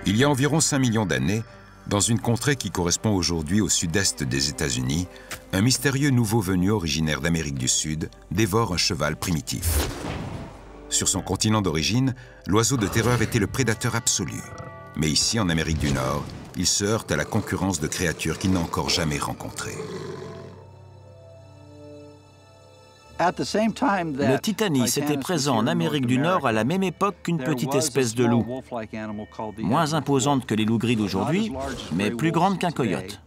Il y a environ 5 millions d'années, dans une contrée qui correspond aujourd'hui au sud-est des États-Unis, un mystérieux nouveau venu originaire d'Amérique du Sud dévore un cheval primitif. Sur son continent d'origine, l'oiseau de terreur était le prédateur absolu. Mais ici, en Amérique du Nord, il se heurte à la concurrence de créatures qu'il n'a encore jamais rencontrées. Le Titanis était présent en Amérique du Nord à la même époque qu'une petite espèce de loup, moins imposante que les loups gris d'aujourd'hui, mais plus grande qu'un coyote.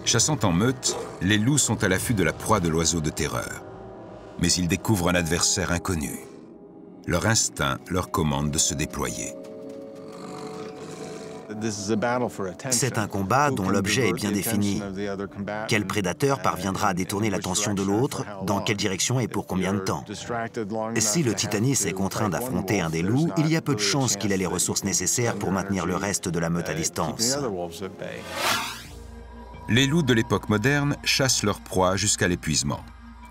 Chassant en meute, les loups sont à l'affût de la proie de l'oiseau de terreur. Mais ils découvrent un adversaire inconnu. Leur instinct leur commande de se déployer. C'est un combat dont l'objet est bien défini. Quel prédateur parviendra à détourner l'attention de l'autre, dans quelle direction et pour combien de temps? Si le Titanis est contraint d'affronter un des loups, il y a peu de chances qu'il ait les ressources nécessaires pour maintenir le reste de la meute à distance. Les loups de l'époque moderne chassent leur proie jusqu'à l'épuisement.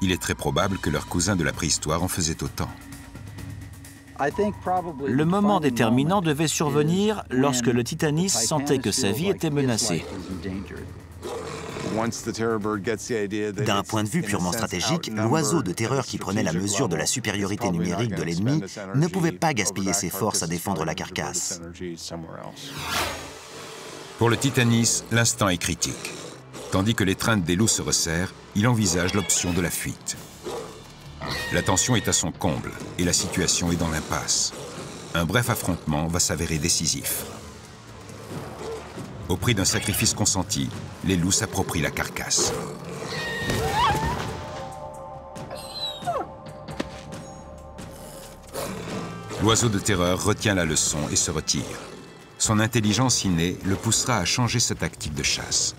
Il est très probable que leurs cousins de la préhistoire en faisaient autant. Le moment déterminant devait survenir lorsque le Titanis sentait que sa vie était menacée. D'un point de vue purement stratégique, l'oiseau de terreur qui prenait la mesure de la supériorité numérique de l'ennemi ne pouvait pas gaspiller ses forces à défendre la carcasse. Pour le Titanis, l'instant est critique. Tandis que l'étreinte des loups se resserre, il envisage l'option de la fuite. La tension est à son comble et la situation est dans l'impasse. Un bref affrontement va s'avérer décisif. Au prix d'un sacrifice consenti, les loups s'approprient la carcasse. L'oiseau de terreur retient la leçon et se retire. Son intelligence innée le poussera à changer sa tactique de chasse.